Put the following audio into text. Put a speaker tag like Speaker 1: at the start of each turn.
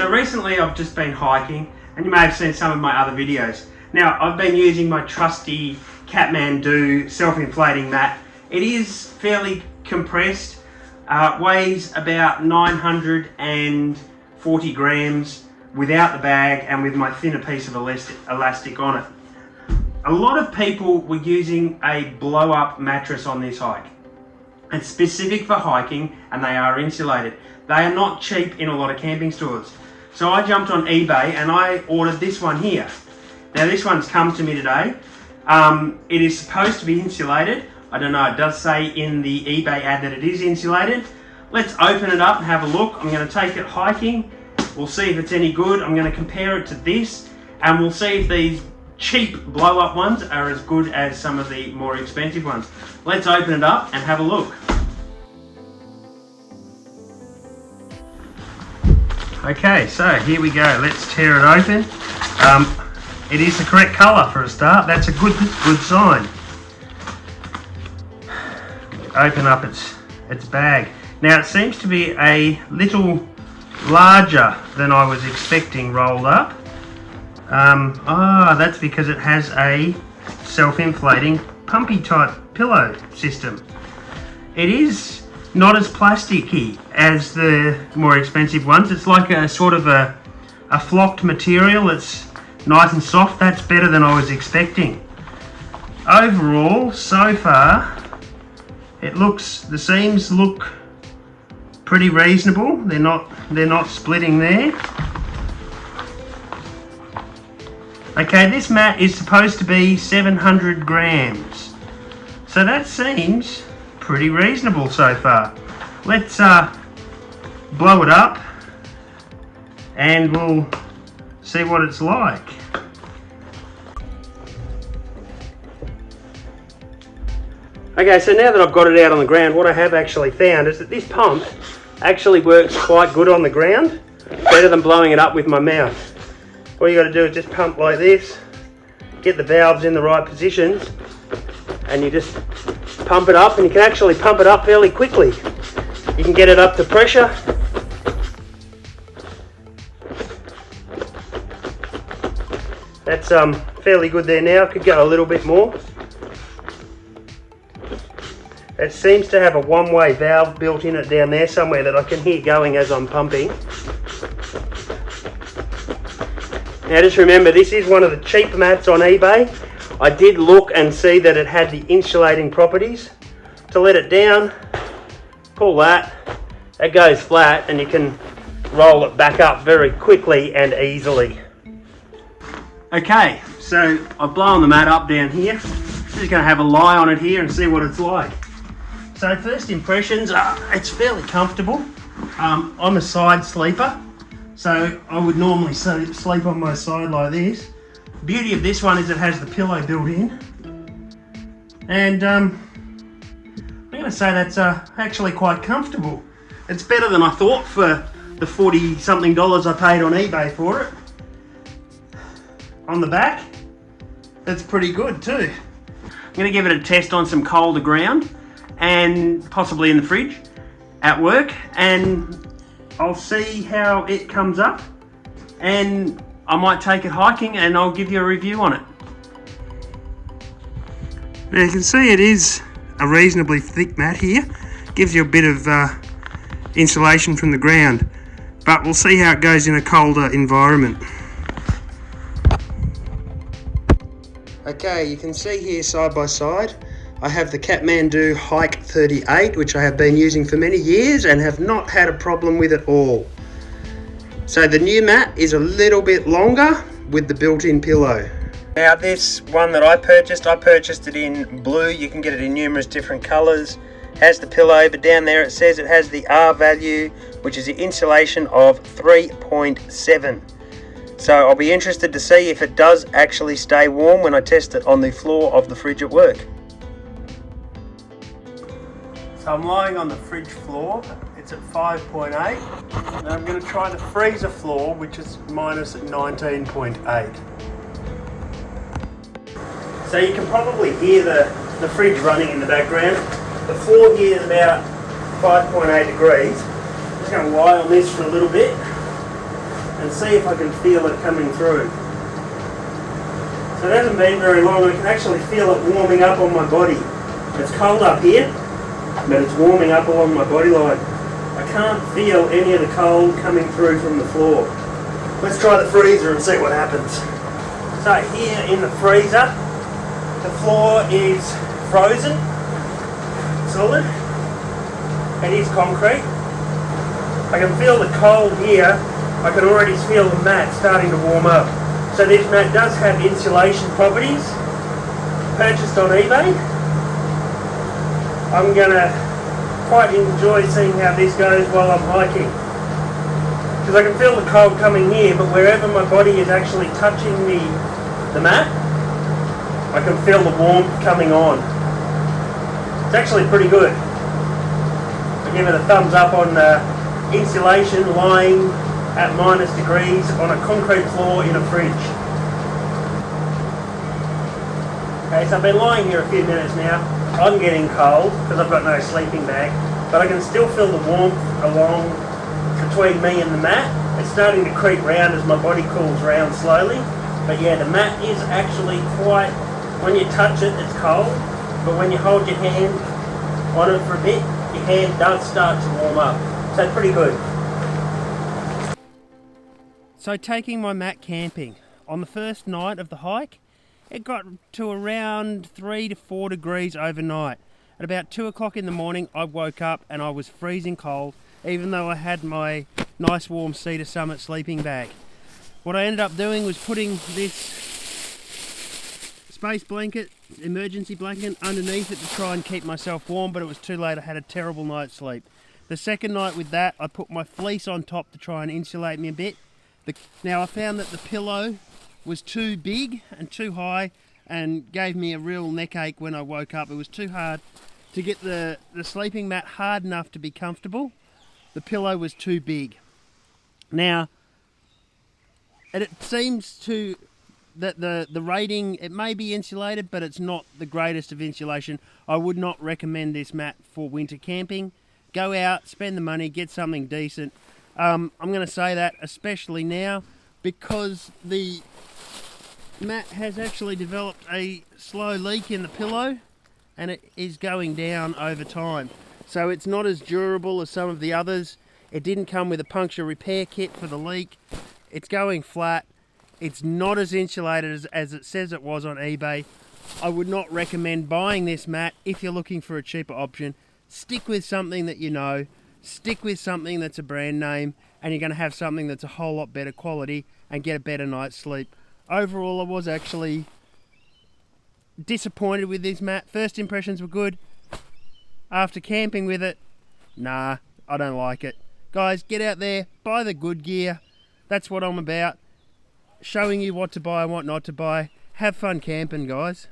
Speaker 1: So recently I've just been hiking, and you may have seen some of my other videos. Now I've been using my trusty Kathmandu self-inflating mat. It is fairly compressed, weighs about 940 grams without the bag and with my thinner piece of elastic on it. A lot of people were using a blow-up mattress on this hike. It's specific for hiking and they are insulated. They are not cheap in a lot of camping stores. So I jumped on eBay and I ordered this one here. Now this one's come to me today. It is supposed to be insulated. I don't know, it does say in the eBay ad that it is insulated. Let's open it up and have a look. I'm going to take it hiking. We'll see if it's any good. I'm going to compare it to this and we'll see if these cheap blow-up ones are as good as some of the more expensive ones. Let's open it up and have a look. Okay, so here we go. Let's tear it open. It is the correct colour for a start. That's a good sign. Open up its bag. Now it seems to be a little larger than I was expecting rolled up. That's because it has a self-inflating pumpy type pillow system. It is not as plasticky as the more expensive ones. It's like a sort of a flocked material. It's nice and soft. That's better than I was expecting. Overall, so far, the seams look pretty reasonable. They're not splitting there. Okay, this mat is supposed to be 700 grams. So that seems pretty reasonable so far. Let's blow it up and we'll see what it's like. Okay, so now that I've got it out on the ground, what I have actually found is that this pump actually works quite good on the ground, better than blowing it up with my mouth. All you got to do is just pump like this, get the valves in the right positions, and you just pump it up, and you can actually pump it up fairly quickly. You can get it up to pressure. That's fairly good there now. Could go a little bit more. It seems to have a one-way valve built in it down there somewhere that I can hear going as I'm pumping. Now just remember, this is one of the cheap mats on eBay. I did look and see that it had the insulating properties. To let it down, pull that, it goes flat and you can roll it back up very quickly and easily. Okay, so I've blown the mat up down here. Just going to have a lie on it here and see what it's like. So first impressions, it's fairly comfortable. I'm a side sleeper, so I would normally sleep on my side like this. The beauty of this one is it has the pillow built in. And I'm going to say that's actually quite comfortable. It's better than I thought for the 40 something dollars I paid on eBay for it. On the back, that's pretty good too. I'm going to give it a test on some colder ground and possibly in the fridge at work, and I'll see how it comes up, and I might take it hiking and I'll give you a review on it. Now you can see it is a reasonably thick mat here. Gives you a bit of insulation from the ground, but we'll see how it goes in a colder environment. Okay, you can see here side by side I have the Kathmandu Hike 38, which I have been using for many years and have not had a problem with at all. So the new mat is a little bit longer with the built-in pillow. Now this one that I purchased it in blue. You can get it in numerous different colours. Has the pillow, but down there it says it has the R value, which is the insulation of 3.7. So I'll be interested to see if it does actually stay warm when I test it on the floor of the fridge at work. So I'm lying on the fridge floor, it's at 5.8, and I'm going to try the freezer floor, which is minus at 19.8. So you can probably hear the fridge running in the background. The floor here is about 5.8 degrees. I'm just going to lie on this for a little bit. and see if I can feel it coming through. So it hasn't been very long. I can actually feel it warming up on my body. It's cold up here, but it's warming up along my body line. I can't feel any of the cold coming through from the floor. Let's try the freezer and see what happens. So here in the freezer, the floor is frozen, solid. It is concrete. I can feel the cold here. I can already feel the mat starting to warm up. So this mat does have insulation properties, purchased on eBay. I'm going to quite enjoy seeing how this goes while I'm hiking. Because I can feel the cold coming here, but wherever my body is actually touching the mat, I can feel the warmth coming on. It's actually pretty good. I give it a thumbs up on insulation lying at -degrees on a concrete floor in a fridge. Okay, so I've been lying here a few minutes now. I'm getting cold because I've got no sleeping bag, but I can still feel the warmth along between me and the mat. It's starting to creep round as my body cools round slowly. But yeah, the mat is actually quite, when you touch it, it's cold, but when you hold your hand on it for a bit, your hand does start to warm up. So pretty good. So taking my mat camping, on the first night of the hike, it got to around 3 to 4 degrees overnight. At about 2 o'clock in the morning, I woke up and I was freezing cold, even though I had my nice warm Cedar Summit sleeping bag. What I ended up doing was putting this space blanket, emergency blanket, underneath it to try and keep myself warm, but it was too late. I had a terrible night's sleep. The second night with that, I put my fleece on top to try and insulate me a bit. Now I found that the pillow was too big and too high and gave me a real neck ache when I woke up. It was too hard to get the sleeping mat hard enough to be comfortable. The pillow was too big. Now, it seems to that the rating, it may be insulated, but it's not the greatest of insulation. I would not recommend this mat for winter camping. Go out, spend the money, get something decent. I'm going to say that especially now because the mat has actually developed a slow leak in the pillow and it is going down over time. So it's not as durable as some of the others. It didn't come with a puncture repair kit for the leak. It's going flat. It's not as insulated as it says it was on eBay. I would not recommend buying this mat if you're looking for a cheaper option. Stick with something that you know. Stick with something that's a brand name, and you're going to have something that's a whole lot better quality and get a better night's sleep. Overall, I was actually disappointed with this mat. First impressions were good. After camping with it, nah, I don't like it. Guys, get out there, buy the good gear. That's what I'm about. Showing you what to buy and what not to buy. Have fun camping, guys.